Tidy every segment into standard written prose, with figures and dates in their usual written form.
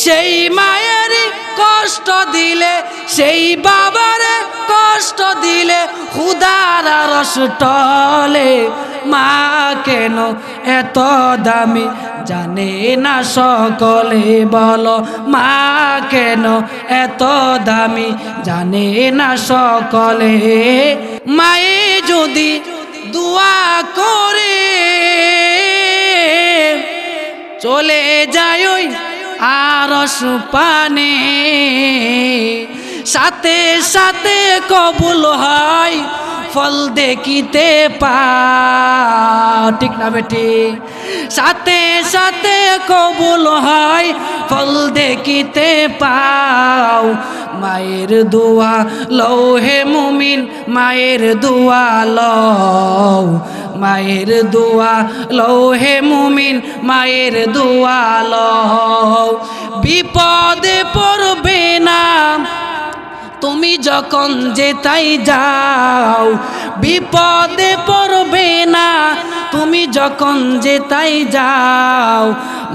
সেই মায়ের কষ্ট দিলে, সেই বাবারে কষ্ট দিলে খুদার আরশ টলে। মা কেন এত দামি জানে না সকলে, বলো মা কেন এত দামি জানে না সকলে। মায়ে যদি দোয়া করে চলে যায় ওই আরশ পানে, সাথে সাথে কবুল হয় ফল দেখিতে পাও। ঠিক না বেটি? সাথে সাথে কবুল হয় ফল দেখিতে পাও। মায়ের দোয়া লও হে মুমিন, মায়ের দোয়া লও, মায়ের দোয়া লও হে মুমিন, মায়ের দোয়া লও। বিপদে পড়বে না তুমি যখন যেতাই যাও, বিপদে পড়বে না তুমি যখন যেতাই যাও।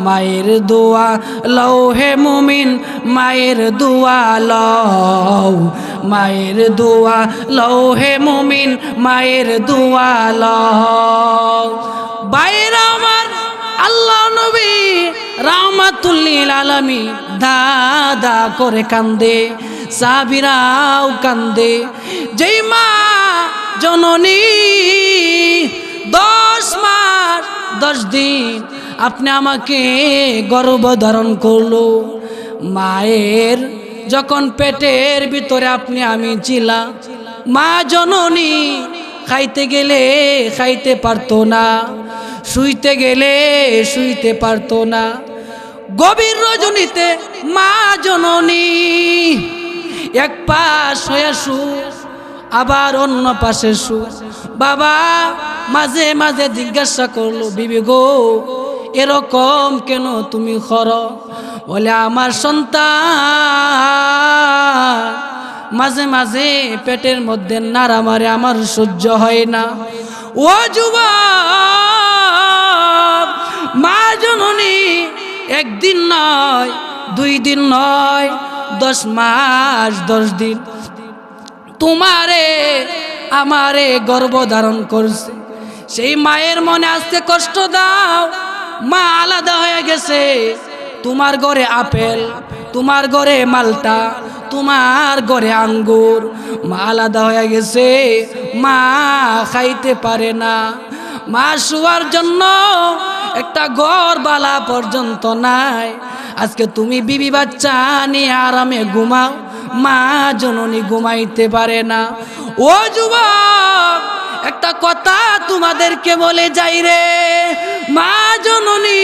মায়ের দোয়া লও হে মুমিন, মায়ের দোয়া লও, মায়ের দোয়া লও হে মুমিন, মায়ের দোয়া লও। বাইরা আমার আল্লাহ নবী রাহমাতুল লিল আলামিন দাদা করে কান্দে, সাহাবীরাও কান্দে। যেই মা জননী 10 মাস 10 দিন আপনি আমাকে গর্ভধারণ করলো, মায়ের যখন পেটের ভিতরে আমি ছিলাম, মা জননী খাইতে গেলে খাইতে পারতো না, শুইতে গেলে শুইতে পারতো না। গভীর রজনীতে মা জননী এক পাশ হয়ে শু, আবার অন্য পাশে শু। বাবা মাঝে মাঝে জিজ্ঞাসা করলো, বিবি গো এরকম কেন তুমি করো? বলে আমার সন্তান মাঝে মাঝে পেটের মধ্যে নাড়া মারে, আমার সহ্য হয় না। ও যুবক, মা জননী একদিন নয় 2 দিন নয় 10 মাস 10 দিন তোমারে আমারে গর্ভধারণ করছে। সেই মায়ের মনে আসতে কষ্ট দাও, মা আলাদা হয়ে গেছে। তোমার ঘরে আপেল, তোমার ঘরে মালটা, তোমার ঘরে আঙ্গুর, মা আলাদা হয়ে গেছে। মা খাইতে পারে না, মা শুয়ার জন্য একটা ঘর বালা পর্যন্ত নাই। আজকে তুমি বিবি বাচ্চা নিয়ে আরামে ঘুমাও, মা জননী ঘুমাইতে পারে না। ও যুবক, একটা কথা তোমাদেরকে বলে যাই রে, মা জননী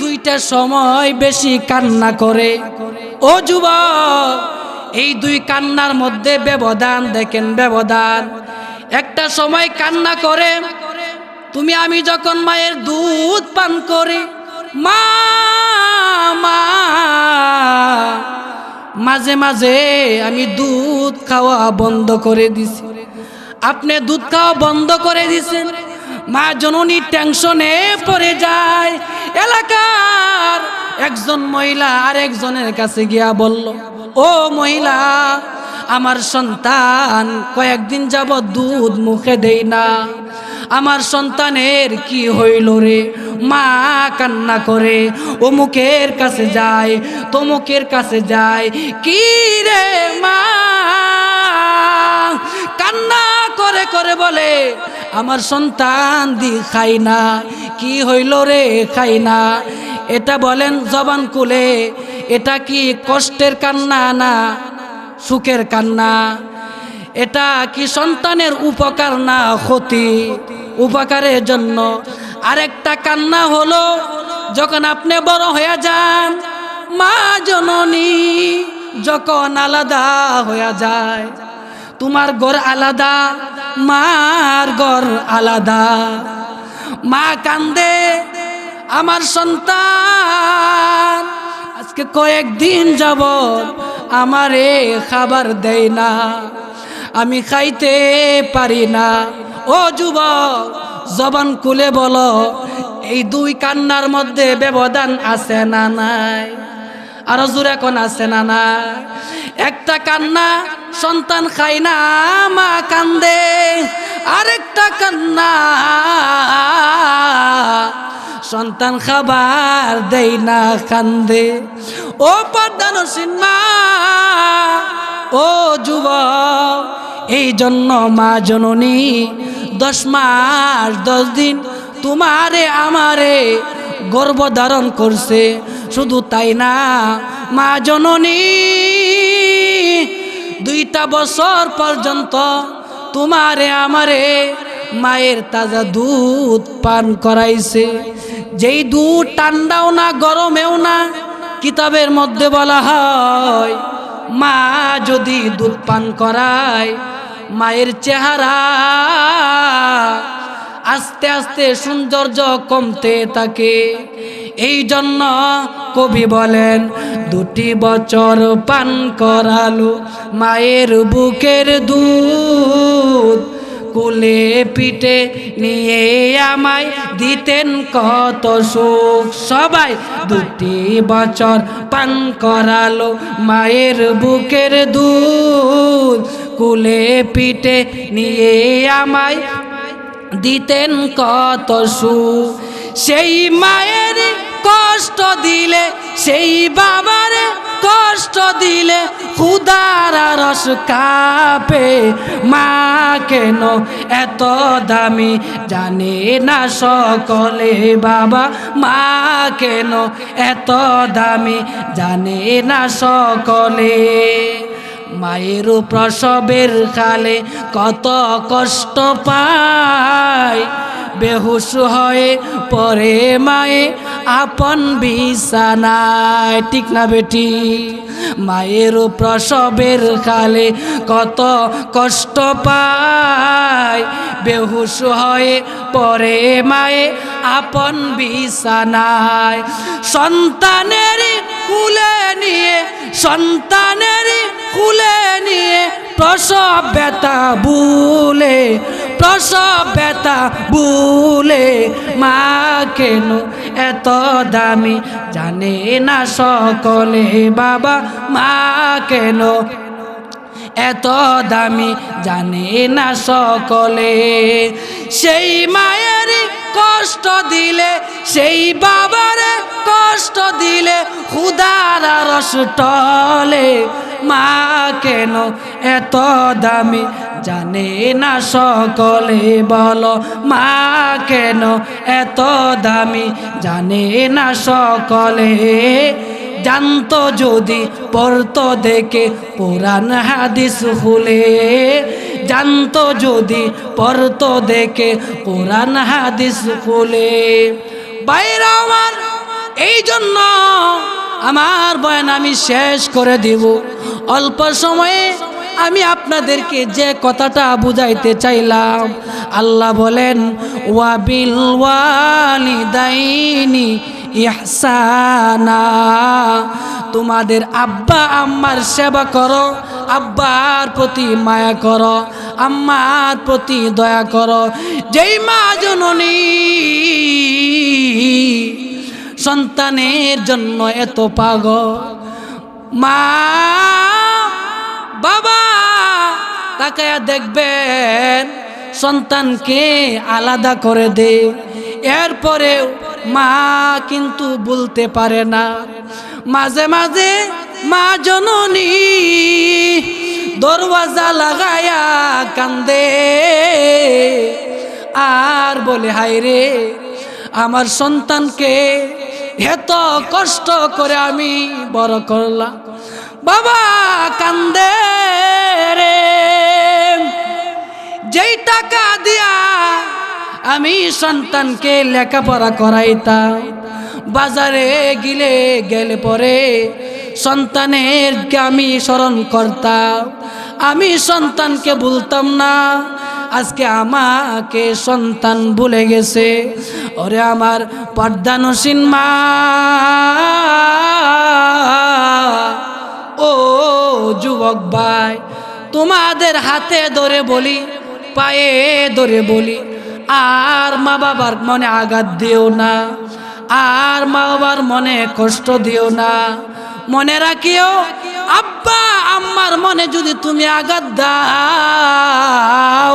2টা সময় বেশি কান্না করে। ও যুবক, এই 2 কান্নার মধ্যে ব্যবধান দেখেন, ব্যবধান। একটা সময় কান্না করে তুমি আমি যখন মায়ের দুধ পান করি, মা মা মাঝে মাঝে আমি দুধ খাওয়া বন্ধ করে দিছি। আপনি দুধ খাওয়া বন্ধ করে দিছেন, মা জননী টেনশনে পড়ে যায়। এলাকার একজন মহিলা আরেকজনের কাছে গিয়া বলল, ও মহিলা, আমার সন্তান কয়েকদিন যাবত দুধ মুখে দেই না, আমার সন্তানের কি হইল রে? মা কান্না করে, অমুকের কাছে যায়, তমুকের কাছে যায়। কি রে মা? কান্না করে করে বলে, আমার সন্তান দি খাই না। কি হইল রে? খাই না। এটা বলেন জবান খুলে, এটা কি কষ্টের কান্না না সুখের কান্না? এটা কি সন্তানের উপকার না ক্ষতি? উপকারের জন্য। আরেকটা কান্না হলো যখন আপনি বড় হয়ে যান, মা জননী যখন আলাদা হয়ে যায়, তোমার ঘর আলাদা, মার ঘর আলাদা। মা কান্দে, আমার সন্তান আজকে কয়েকদিন যাবত আমারে খাবার দেয় না, আমি খাইতে পারি না। ও যুবক, জবান খুলে বলো, এই 2 কান্নার মধ্যে ব্যবধান আছে না নাই? আরো জোরে কোন আছে না না? একটা কান্না সন্তান খায় না মা কান্দে, আরেকটা কান্না সন্তান খাবার দেই না কান্দে। ও পর্দানসীন মা, ও যুবক, এই জন্য মা জননী 10 মাস 10 দিন তোমারে আমারে গর্ভধারণ করছে। শুধু তাই না, মা জননী 2টা বছর পর্যন্ত তোমারে আমারে মায়ের তাজা দুধ পান করাইছে। যেই দুধ ঠান্ডাও না গরমেও না। কিতাবের মধ্যে বলা হয় মা যদি দুধ পান করায়, মায়ের চেহারা আস্তে আস্তে সৌন্দর্য কমতে থাকে। এই জন্য কবি বলেন 2টি বছর পান করালো মায়ের বুকের দুধ, কোলে পিঠে নিয়ে আমায় দিতেন কত সুখ। সবাই 2টি বছর পান করালো মায়ের বুকের দুধ, কোলে পিঠে নিয়ে আমায় দিতেন কত সুখ। সেই মায়ের কষ্ট দিলে, সেই বাবার কষ্ট দিলে খুদার রস কাঁপে। মা কেন এত দামি জানে না সকলে, বাবা মা কেন এত দামি জানে না সকলে। মায়ের প্রসবের কালে কত কষ্ট পায়, বেহুশ হয়ে পরে মায়ে আপন বিছানায়। ঠিক না বেটি? মায়ের প্রসবের কালে কত কষ্ট পায়, বেহুশ হয়ে পরে মায়ে আপন বিছানায়। সন্তানের কুলে নিয়ে, সন্তানের কুলে নিয়ে প্রসব ব্যথা ভুলে, প্রসব ব্যথা ভুলে মা কেন এত দামি জানে না সকলে, বাবা মা কেন এত দামি জানে না সকলে। সেই মায়ের কষ্ট দিলে, সেই বাবার কষ্ট দিলে খুদার রস টলে। মা কেন এত দামি জানে না সকলে, বলো মা কেন এত দামি জানে না সকলে। জানতো যদি পড়তো দেখে পুরাণ হাদিস খুলে, জানতো যদি পড়তো দেখে পুরাণ হাদিস খুলে। বাইরে আমার এই জন্য আমার বয়ান আমি শেষ করে দিব। অল্প সময়ে আমি আপনাদেরকে যে কথাটা বুঝাইতে চাইলাম, আল্লাহ বলেন ওয়াবিল ওয়ালিদাইনি ইহসানা, তোমাদের আব্বা আম্মার সেবা করো, আব্বার প্রতি মায়া করো, আম্মার প্রতি দয়া করো। যেই মা জননী সন্তানের জন্য এত পাগল, মা বাবা তাকায়া দেখবেন সন্তানকে আলাদা করে দে, এরপরেও মা কিন্তু বলতে পারে না। মাঝে মাঝে মা জননী দরওয়াজা লাগায়া কান্দে আর বলে হায় রে, আমার সন্তানকে এত কষ্ট করে আমি বড় করলাম। বাবা কান্দে রে, যেই টাকা দিয়া আমি সন্তানকে লেখাপড়া করাইতাম, বাজারে গেলে পরে সন্তানেরকে আমি স্মরণ করতাম, আমি সন্তানকে ভুলতাম না। আজকে আমাকে সন্তান ভুলে গেছে। ওরে আমার পর্দানসীন মা, ও যুবক ভাই, তোমাদের হাতে ধরে বলি, পায়ে ধরে বলি, আর মা বাবার মনে আঘাত দিও না, আর মা বাবার মনে কষ্ট দিও না। মনে রাখিও আব্বা আম্মার মনে যদি তুমি আঘাত দাও,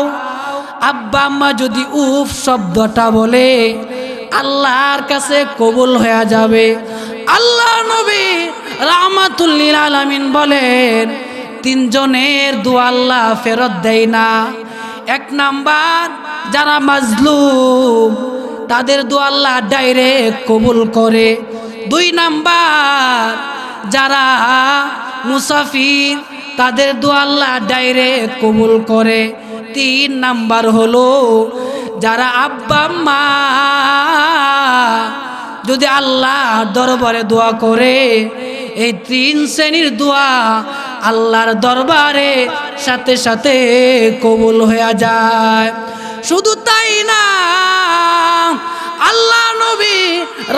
আব্বা আম্মা যদি উফ শব্দটা বলে, আল্লাহর কাছে কবুল হয়ে যাবে। আল্লাহ নবী রাহমাতুল লিল আলামিন বলেন, তিনজনের দোয়া আল্লাহ ফেরত দেয় না। এক নাম্বার, যারা মাজলুম তাদের দোয়া আল্লাহ ডাইরেক্ট কবুল করে। দুই নাম্বার, যারা মুসাফির তাদের দোয়া আল্লাহ ডাইরেক্ট কবুল করে। তিন নাম্বার হলো, যারা আব্বা আম্মা যদি আল্লাহর দরবারে দোয়া করে, এই তিন শ্রেণীর দোয়া আল্লাহর দরবারে সাথে সাথে কবুল হয়ে যায়। শুধু তাই না, আল্লাহ নবী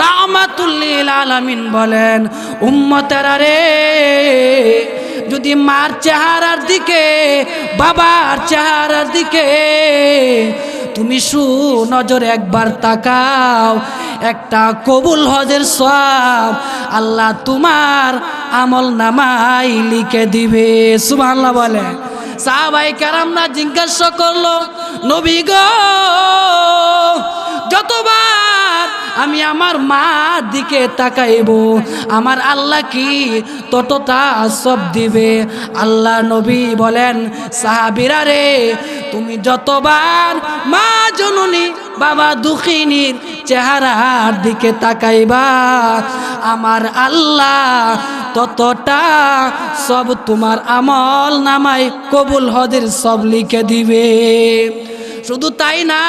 রাহমাতুল লিল আলামিন বলেন, উম্মতেরা রে, যদি মার চেহারার দিকে বাবার চেহারার দিকে তুমি সুনজরে একবার তাকাও, একটা কবুল হজের সওয়াব আল্লাহ তোমার আমল নামায় লিখে দিবে। সুবহানাল্লাহ বলে। সাহাবায়ে কেরামরা জিজ্ঞাসা করলো, নবী গো, যতবার আমি আমার মার দিকে তাকাইব আমার আল্লাহ কি ততটা সব দিবে? আল্লাহ নবী বলেন, সাহাবীরা রে, তুমি যতবার মা জননী বাবা দুঃখিনীর চেহারার দিকে তাকাইবা আমার আল্লাহ ততটা সব তোমার আমল নামায় কবুল হজের সব লিখে দিবে। শুধু তাই না,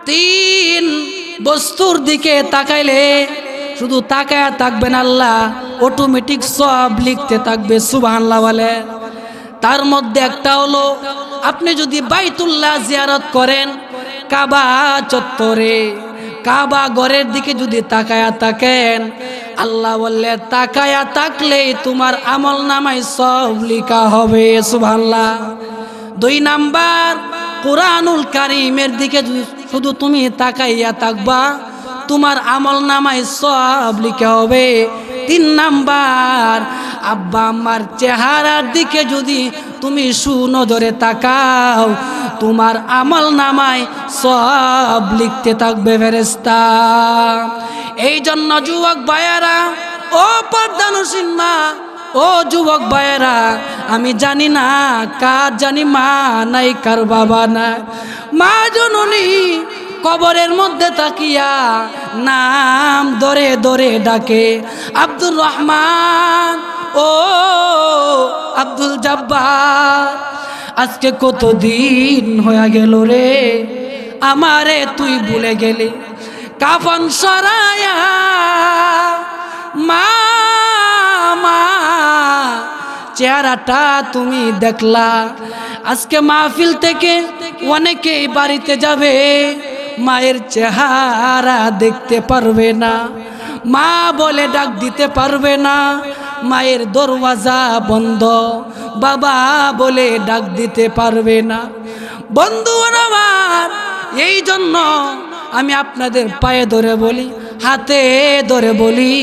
তিন বস্তুর দিকে তাকাইলে শুধু তাকায়া থাকবেন, আল্লাহ অটোমেটিক সব লিখতে থাকবে। সুবহানাল্লাহ বলে। তার মধ্যে একটা হলো, আপনি যদি বাইতুল্লাহ জিয়ারত করেন, কাবা চত্বরে কাবা ঘরের দিকে যদি তাকায়া থাকেন, আল্লাহ বললে তাকায়া থাকলেই তোমার আমল নামায় সব লেখা হবে। সুবহানাল্লাহ। দুই নাম্বার, কুরআনুল কারীমের দিকে শুধু তুমি তাকাইয়া থাকবা, তোমার আমল নামায় সব লেখা হবে। তিন নাম্বার, আব্বা আম্মার চেহারার দিকে যদি তুমি সুনজরে তাকাও, তোমার আমল নামায় সব লিখতে থাকবে ফেরেশতা। এই জন্য যুবক ভাইয়েরা, ও পর্দানসীন মা, ও যুবক ভাইয়েরা, আমি জানি না কার জানি মা নাই, কার বাবা নাই। মা জননী কবরের মধ্যে তাকিয়া নাম ধরে ধরে ডাকে, আব্দুর রহমান, ও আব্দুল জব্বার, আজকে কতদিন হয়ে গেল রে, আমারে তুই ভুলে গেলি। কাফন সরায়া মা, মা চেহারাটা তুমি দেখলা। আজকে মাহফিল থেকে অনেকেই বাড়িতে যাবে, মায়ের চেহারা দেখতে পারবে না, মা বলে ডাক দিতে পারবে না, মায়ের দরওয়াজা বন্ধ, বাবা বলে ডাক দিতে পারবে না। বন্ধুরা আমার, এই জন্য আমি আপনাদের পায়ে ধরে বলি, হাতে ধরে বলি,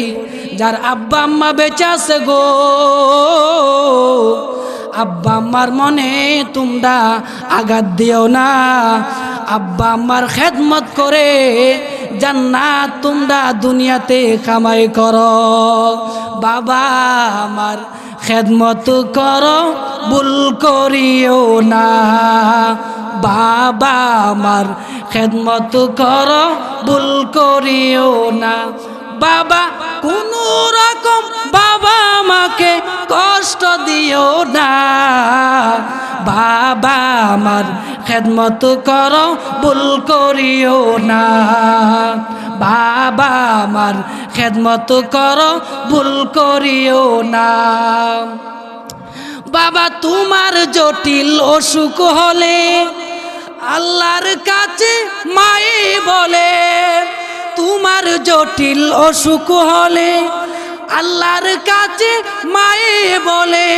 যার আব্বা আম্মা বেঁচে আছে গো, আব্বা আম্মার মনে তোমরা আঘাত দিও না। আব্বা আম্মার খেদমত করে জান্নাত তোমরা দুনিয়াতে কামাই করো। বাবা আমার খেদমত করো, ভুল করিও না। বাবা আমার খেদমত করো, ভুল করিও না। বাবা কোনো রকম বাবা আমাকে কষ্ট দিও না। বাবা আমার খেদমত করো, ভুল করিও না। বাবা আমার খেদমত করো, ভুল করিও না। বাবা তোমার জটিল অসুখ হলে আল্লাহর কাছে মায়ে বলে, তোমার জটিল অসুখ হলে আল্লাহর কাছে মায়ে বলে,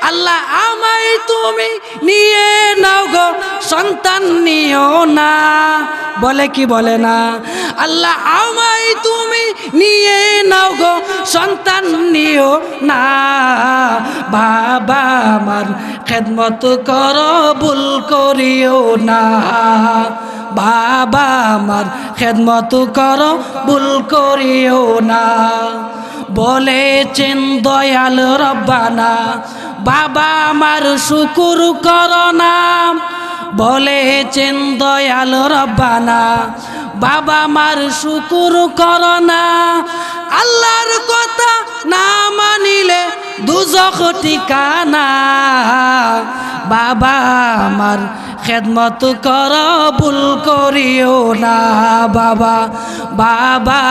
আল্লাহ আমায় তুমি নিয়ে নাও গো, সন্তান নিও না। বলে কি বলে না? আল্লাহ আমায় তুমি নিয়ে নাও গো, সন্তান নিও না। বাবা আমার খেদমত করো, ভুল করিও না। বাবা আমার খেদমত করো, ভুল করিও না। বলেছেন দয়াল রব্বানা, বাবা আমার শুকুর করো না। বলেছেন দয়াল রব্বানা, বাবা আমার শুকুর করো না। আল্লাহর কথা না মানিলে দুজখ ঠিকানা। বাবা আমার খেদমত করো, ভুল করিও না। বাবা বাবা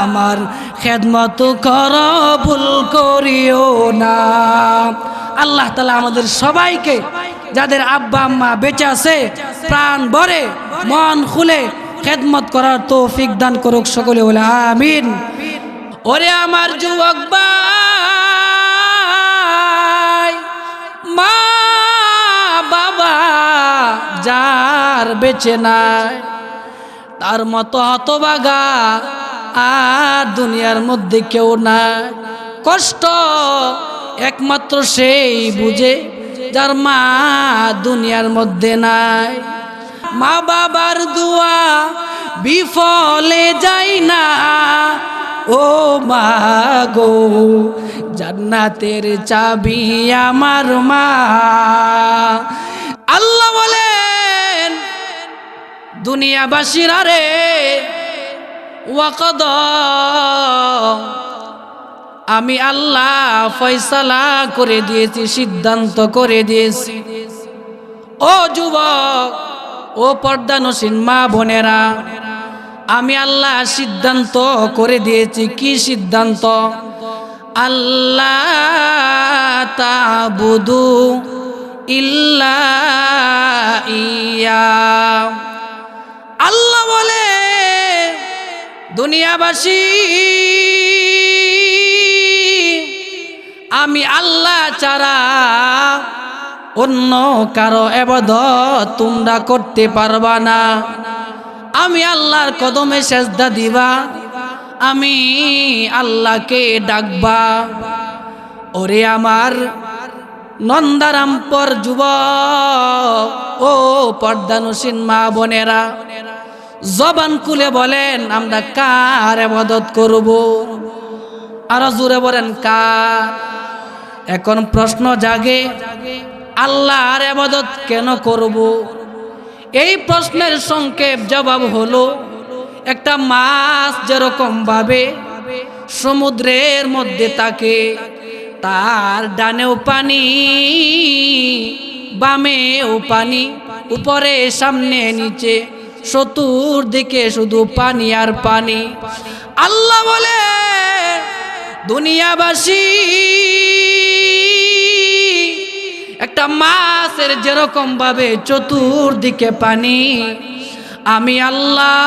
আমার খেদমত করো, ভুল করিও না। আল্লাহ তাআলা আমাদের সবাইকে, যাদের আব্বা আম্মা বেঁচে আছে, প্রাণ ভরে মন খুলে খেদমত করার তৌফিক দান করুক। সকলে বলে আমিন। ওরে আমার যুবক ভাই, মা বাবা যার বেঁচে নাই, তার মতো হতভাগা আর দুনিয়ার মধ্যে কেউ নাই। কষ্ট একমাত্র সেই বুঝে যার মা দুনিয়ার মধ্যে নাই। মা বাবার দোয়া বিফলে যায় না, ও মা গো জান্নাতের চাবি আমার মা। আল্লাহ বলেন দুনিয়াবাসীরা রে, ওয়াকদ আমি আল্লাহ ফয়সালা করে দিয়েছি, সিদ্ধান্ত করে দিয়েছি। ও যুবক, ও পর্দানসীন মা বোনেরা, আমি আল্লাহ সিদ্ধান্ত করে দিয়েছি। কি সিদ্ধান্ত? আল্লাহ তা'বুদু ইল্লা ইয়া। আল্লাহ বলে দুনিয়াবাসী, আমি আল্লাহ ছাড়া অন্য কারো ইবাদত তোমরা করতে পারবা না। আমি আল্লাহর কদমে সেজদা দিবা, আমি আল্লাহকে ডাকবা। ওরে আমার নন্দারামপুর যুবক, ও পর্দানসীন মা বোনেরা, জবান খুলে বলেন আমরা কার ইবাদত করব? আরো জোরে বলেন কার? এখন প্রশ্ন জাগে, আল্লাহর ইবাদত কেন করব? এই প্রশ্নের সংক্ষেপ জবাব হলো, একটা মাছ যেরকম ভাবে সমুদ্রের মধ্যে থাকে, তার ডানেও পানি বামেও পানি, উপরে সামনে নিচে চতুর্দিকে শুধু পানি আর পানি। আল্লাহ বলে দুনিয়াবাসী একটা মাছের যেরকম ভাবে চতুর্দিকে পানি, আমি আল্লাহ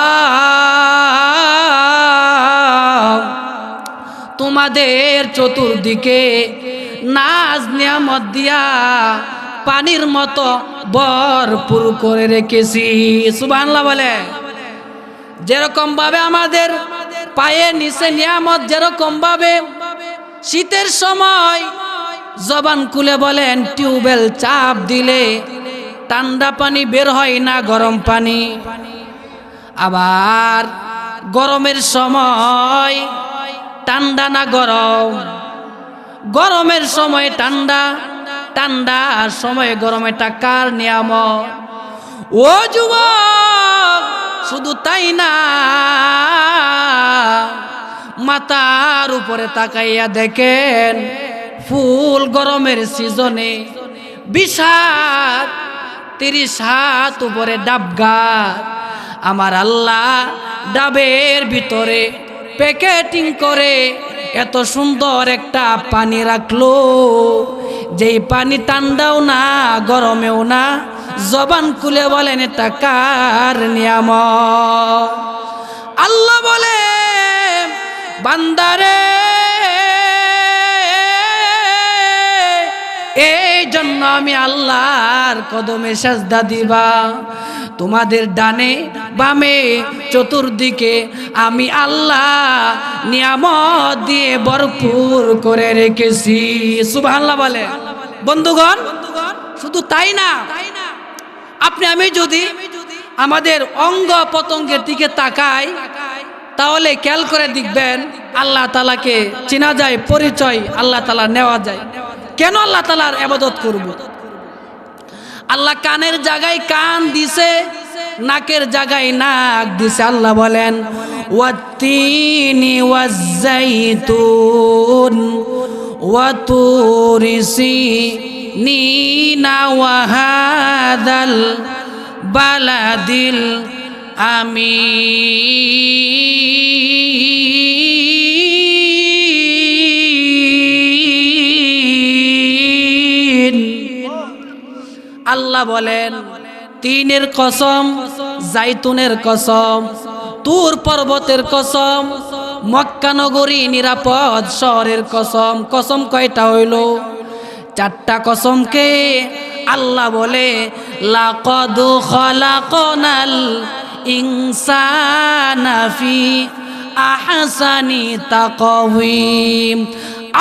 তোমাদের চতুর্দিকে নাজ নিয়ামত দিয়া পানির মতো ভরপুর করে রেখেছি। সুবহানাল্লাহ বলে। যেরকম ভাবে আমাদের পায়ের নিচে নিয়ামত, যেরকম ভাবে শীতের সময় জবান খুলে বলেন টিউবওয়েল চাপ দিলে ঠান্ডা পানি বের হয় না, গরম পানি। আবার গরমের সময় ঠান্ডা না গরম, গরমের সময় ঠান্ডা, ঠান্ডার সময় গরম। এটা কার নিয়ামত? ও যুবক, শুধু তাই না, মাথার উপরে তাকাইয়া দেখেন ফুল গরমের সিজনে 20 হাত 30 হাত উপরে ডাব গাছ, আমার আল্লাহ ডাবের ভিতরে প্যাকেটিং করে এত সুন্দর একটা পানি রাখলো, যেই পানি ঠান্ডাও না গরমেও না। জবান খুলে বলেন এটা কার নিয়ামত? আল্লাহ বলে বান্দারে, এই জন্য আমি আল্লাহর কদমে সাজদা দিবা। তোমাদের ডানে বামে চতুর্দিকে আমি আল্লাহ নিয়ামত দিয়ে ভরপুর করে রেখেছি। সুবহানাল্লাহ বলে। বন্ধুগণ, শুধু তাই না, আপনি আমি যদি আমাদের অঙ্গ প্রত্যঙ্গের দিকে তাকাই তাহলে খেয়াল করে দেখবেন আল্লাহ তাআলাকে চেনা যায়, পরিচয় আল্লাহ তাআলা নেওয়া যায়। কেন আল্লাহ তাআলার ইবাদত করব? আল্লাহ কানের জায়গায় কান দিছে, নাকের জায়গায় নাক দিছে। আল্লাহ বলেন ওয়াত্তিনি ওয়াজ্জাইতুন ওয়া তুরি সিনিনা ওয়া হাযাল বালাদিল আমিন। আল্লাহ বলেন তিনের কসম, জাইতুনের কসম, তুর পর্বতের কসম, মক্কা নগরী নিরাপদ শহরের কসম। কসম কয়টা হইল? চারটা কসমকে আল্লাহ বলে লাকাদ খালাকনাল ইনসানা ফি আহসানি তাকওয়িম।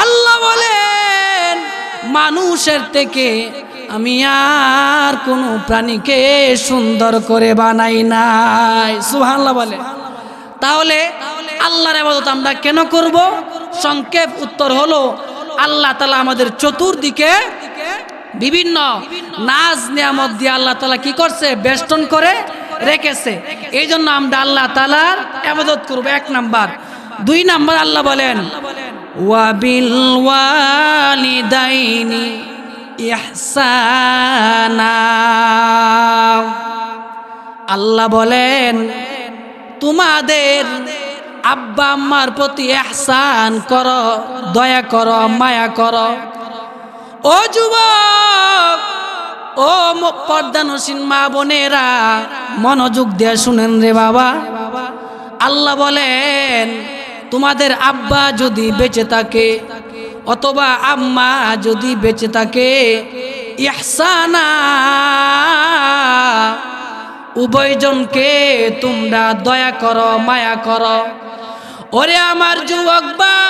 আল্লাহ বলেন মানুষের থেকে আমি আর কোনো প্রাণীকে সুন্দর করে বানাই নাই। সুবহানাল্লাহ বলে। তাহলে আল্লাহর ইবাদত আমরা কেন করব? সংক্ষেপ উত্তর হলো আল্লাহ তাআলা আমাদের চতুর্দিকে বিভিন্ন নাজ নিয়ামত দিয়ে আল্লাহ তাআলা কি করছে? বেষ্টন করে রেখেছে। এই জন্য আমরা আল্লাহ তাআলার ইবাদত করব, এক নাম্বার। দুই নাম্বার আল্লাহ বলেন ওয়া বিল ওয়ালিদাইনি ইহসানা। আল্লাহ বলেন তোমাদের আব্বা আম্মার প্রতি ইহসান করো, দয়া করো, মায়া করো। ও যুবক, ও পর্দানসীন মা বোনেরা, মনোযোগ দিয়ে শুনেন রে বাবা। আল্লাহ বলেন তোমাদের আব্বা যদি বেঁচে থাকে অথবা আম্মা যদি বেঁচে থাকে, ইহসানা, উভয়জনকে তোমরা দয়া করো, মায়া করো। ওরে আমার যুবক ভাই,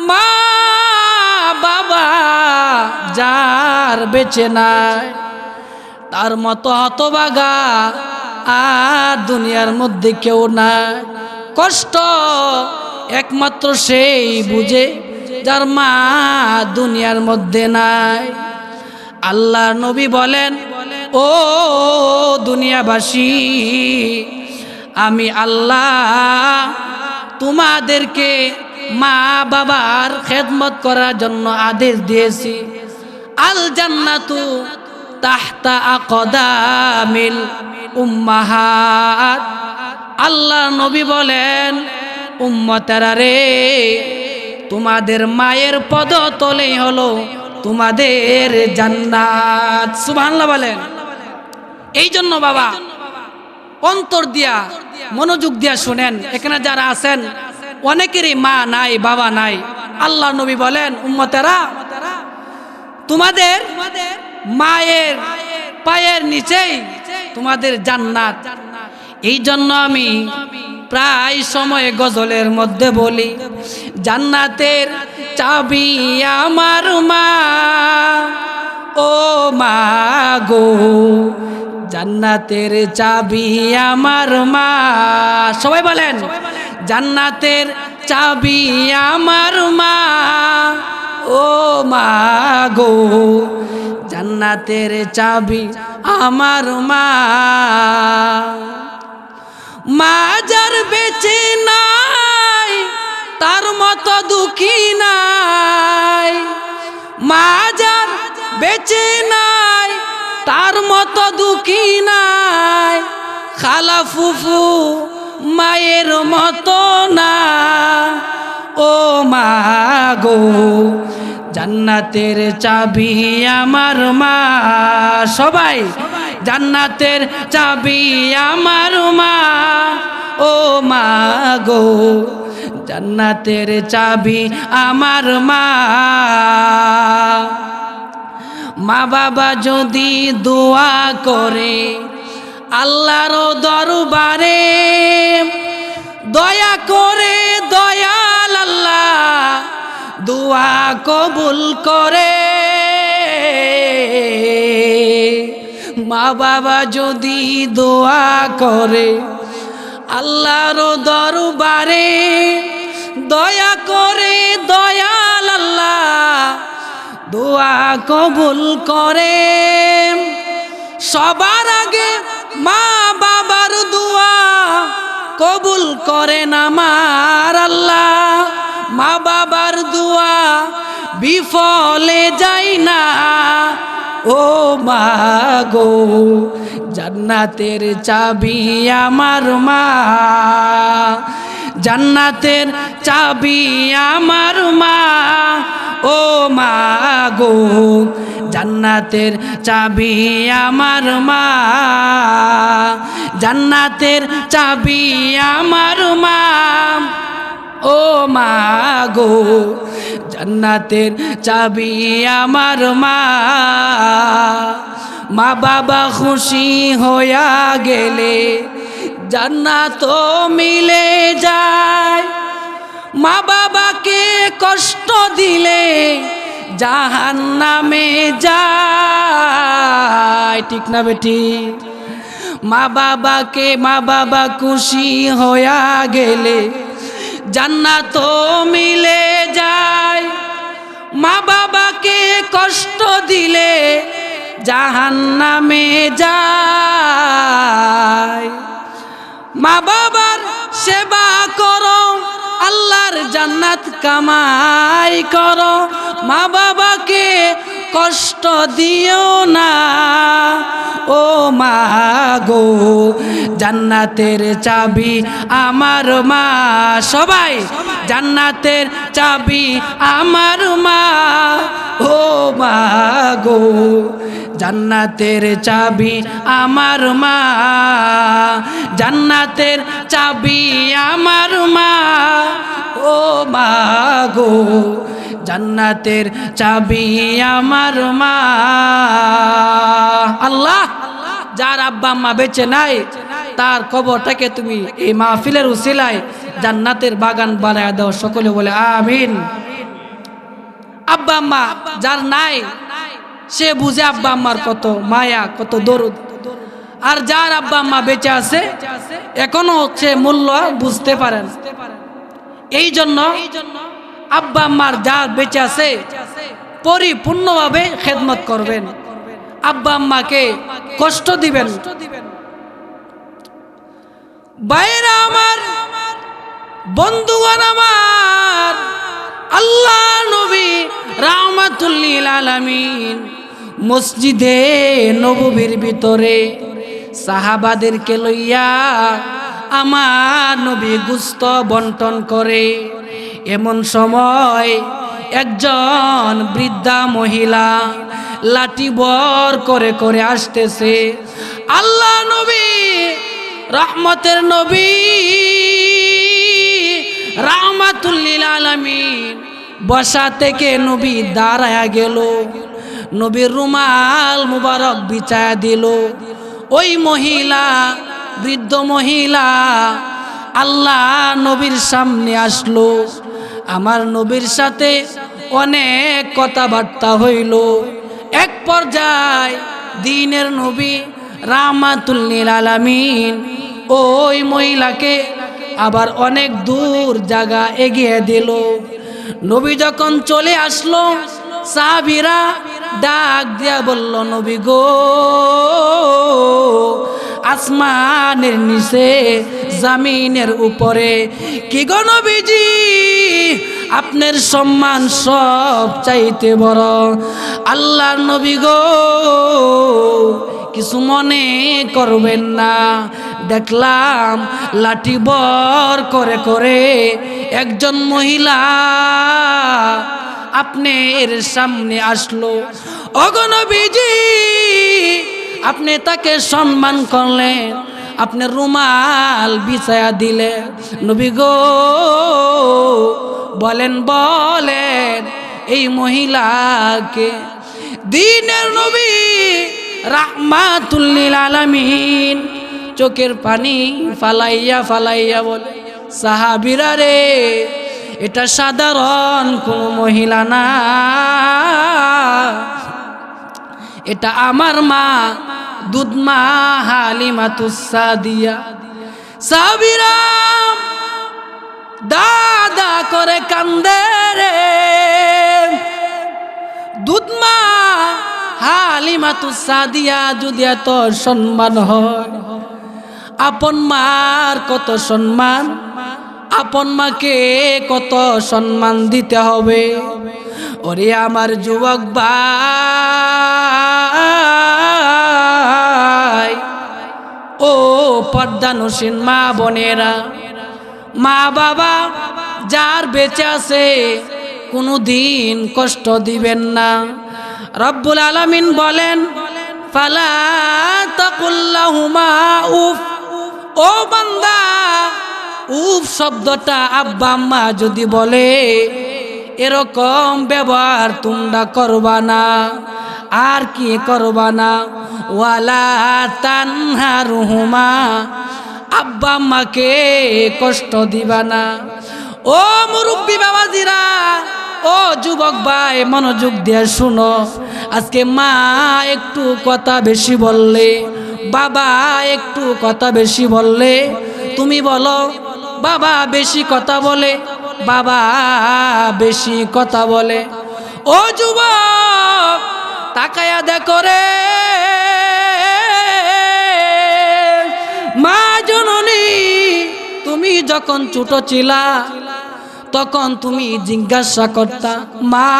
মা বাবা যার বেঁচে নাই তার মতো হতভাগা আর দুনিয়ার মধ্যে কেউ নাই। কষ্ট একমাত্র সেই বুঝে যার মা দুনিয়ার মধ্যে নাই। আল্লাহ নবী বলেন ও দুনিয়াবাসী, আমি আল্লাহ তোমাদেরকে মা বাবার খেদমত করার জন্য আদেশ দিয়েছি। আল জান্নাতু তাহতা আকদামিল উম্মাহাত। আল্লাহ নবী বলেন উম্মতেরা রে, তোমাদের মায়ের পদতলেই হলো তোমাদের জান্নাত। সুবহানাল্লাহ বলেন। এই জন্য বাবা অন্তর দিয়া মনোযোগ দিয়া শুনেন, এখানে যারা আছেন অনেকেরই মা নাই, বাবা নাই। আল্লাহ নবী বলেন উম্মতেরা, তোমাদের মায়ের পায়ের নিচেই তোমাদের জান্নাত। এই জন্য আমি প্রায় সময় গজলের মধ্যে বলি, জান্নাতের চাবি আমার মা, ও মা গো, জান্নাতের চাবি আমার মা। সবাই বলেন জান্নাতের চাবি আমার মা, ও মা গো, জান্নাতের চাবি আমার মা। মা যার বেঁচে নাই তার মতো দুঃখী নাই, মা যার বেঁচে নাই তার মতো দুঃখী নাই, খালা ফুফু মায়ের মতো না, ও মা গো, জান্নাতের চাবি আমার মা। সবাই জান্নাতের চাবি আমার মা, ও মা গো, জান্নাতের চাবি আমার মা। মা বাবা যদি দোয়া করে আল্লাহর দরবারে, দয়া করে দয়াল আল্লাহ দোয়া কবুল করে। মা বাবা যদি দোয়া করে আল্লাহর দরবারে, দয়া করে দয়াল আল্লাহ দোয়া কবুল করে। সবার আগে মা বাবার দোয়া কবুল করেন আমার আল্লাহ। মা বাবার দোয়া বিফলে যায় না ও মা গো, জান্নাতের চাবি আমার মা। জান্নাতের চাবি আমার মা ও মা গো, জান্নাতের চাবি আমার মা। জান্নাতের চাবি আমার মা ও মা গো, জান্নাতের চাবি আমার মা। মা বাবা খুশি হইয়া গেলে জান্নাত মিলে যায়। মা বাবাকে কষ্ট দিলে জাহান্নামে যায়। ঠিক না বেটি? মা বাবা খুশি হইয়া গেলে জান্নাত মিলে যায়। মা বাবাকে কষ্ট দিলে জাহান্নামে যায়। মা বাবার সেবা করো, আল্লাহর জান্নাত কামাই করো। মা বাবাকে কষ্ট দিও না ও মা গো, জান্নাতের চাবি আমার মা। সবাই জান্নাতের চাবি আমার মা ও মা গো, জান্নাতের চাবি আমার মা। জান্নাতের চাবি আমার মা ও মা গো, জান্নাতের চাবি আমার মা। আল্লাহ, যার আব্বা আম্মা বেঁচে নাই তার কবরটাকে তুমি এই মাহফিলের উসিলায় জান্নাতের বাগান বানায় দাও। সকলে বলে আমিন। আব্বা আম্মা যার নাই সে বুঝে আব্বা আম্মার কত মায়া, কত দরদ। আর যার আব্বা আম্মা বেঁচে আছে এখনো সে মূল্য বুঝতে পারেন। এই জন্য আব্বা আম্মার যার বেঁচে আছে পরিপূর্ণভাবে খেদমত করবেন, আব্বা আম্মাকে কষ্ট দিবেন। বাইরা আমার, বন্ধুগণ আমার, আল্লাহ নবী রাহমাতুল লিল আলামিন মসজিদে নববীর ভিতরে সাহাবাদেরকে লইয়া আমার নবী গোশত বন্টন করে। এমন সময় একজন বৃদ্ধা মহিলা লাঠি বর করে করে আসতেছে। আল্লাহ নবী, রহমতের নবী, রাহমাতুল লিল আলামিন বসা থেকে নবী দাঁড়ায়া গেল, নবীর রুমাল মুবারক বিছায়া দিল। ওই মহিলা, বৃদ্ধ মহিলা আল্লাহ নবীর সামনে আসলো। আমার নবীর সাথে অনেক কথাবার্তা হইল। এক পর্যায়ে দ্বীনের নবী রাহমাতুল লিল আলামিন ওই মহিলাকে আবার অনেক দূর জায়গা এগিয়ে দিল। নবী যখন চলে আসলো, সাহাবীরা ডাক দিয়া বলল, নবী গো, আসমানের নিচে জমিনের উপরে কি গো নবীজি, আপনার সম্মান সব চাইতে বড়। আল্লাহর নবী গো, কিছু মনে করবেন না, দেখলাম লাঠি বর করে করে একজন মহিলা আপনার সামনে আসলো। ওগো নবীজি, আপনি তাকে সম্মান করলেন, আপনার রুমাল বিছায়া দিলে। নবী গো বলেন বলেন এই মহিলাকে? দিনের নবী রাহমাতুল লিল আলামিন চোখের পানি ফালাইয়া ফালাইয়া বলে, সাহাবীরা রে, এটা সাধারণ কোনো মহিলা না, এটা আমার মা, দুধ মা হালিমাতুস সাদিয়া। সাহাবীরা দাদা করে কান্দে রে। দুধ মা হালিমাতুস সাদিয়া যদি এত সম্মান হয়, আপন মার কত সম্মান, আপন মাকে কত সম্মান দিতে হবে। ওরে আমার যুবক ভাই, ও পর্দানুসীন মা বোনেরা, মা বাবা যার বেঁচে আছে কোনোদিন কষ্ট দিবেন না। রব্বুল আলামিন বলেন, ফালা তাকুল লাহুমা উফ। ও বান্দা, উফ শব্দটা আব্বা আম্মা যদি বলে এরকম ব্যবহার তোমরা করবা না। আর কি করবা না? ওয়ালা তানহারহুমা, আব্বা আম্মাকে কষ্ট দিবা না। ও মুরব্বী বাবাজিরা, ও যুবক ভাই, মনোযোগ দিয়ে শুনো। আজকে মা একটু কথা বেশি বললে, বাবা একটু কথা বেশি বললে, তুমি বলো বাবা বেশি কথা বলে, বাবা বেশি কথা বলে। ও যুবক তাকায়া দেখো রে, মা জননী, তুমি যখন ছোট ছিলা তখন তুমি জিজ্ঞাসা করতা, মা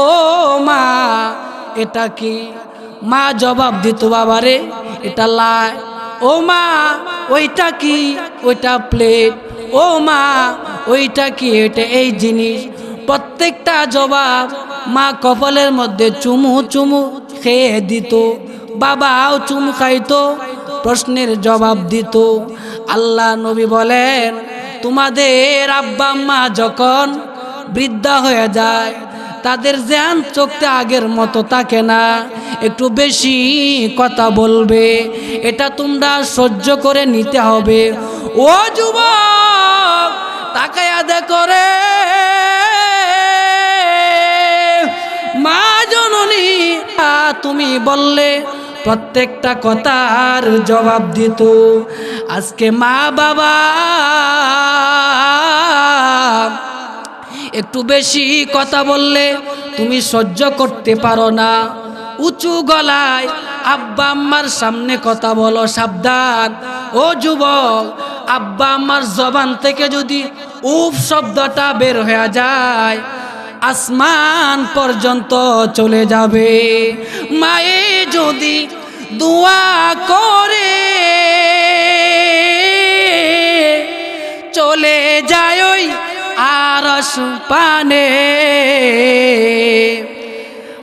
ও মা এটা কি? মা জবাব দিত, বাবারে এটা লাই। ও মা ওইটা কি? ওইটা প্লেট। ও মা ওইটা কি? এটা এই জিনিস। প্রত্যেকটা জবাব মা কপালের মধ্যে চুমু চুমু খেয়ে দিত, বাবাও চুমু খাইতো, প্রশ্নের জবাব দিত। আল্লাহ নবী বলেন, তোমাদের আব্বা আম্মা যখন বৃদ্ধা হয়ে যায়, তাদের জ্ঞান চোখতে আগের মতো থাকে না, একটু বেশি কথা বলবে, এটা তোমরা সহ্য করে নিতে হবে। ও যুবক তাকায়া দেখো রে, মা জননী তুমি বললে প্রত্যেকটা কথার জবাব দিত। আজকে মা বাবা একটু বেশি কথা বললে তুমি সহ্য করতে পারো না, উঁচু গলায় আব্বা আম্মার সামনে কথা বলো, সাবধান। ও যুবক, আব্বা আম্মার জবান থেকে যদি উফ শব্দটা বের হয়ে যায়, আসমান পর্যন্ত চলে যাবে। মায়ে যদি দোয়া করে চলে যায় ওই আরশ পানে।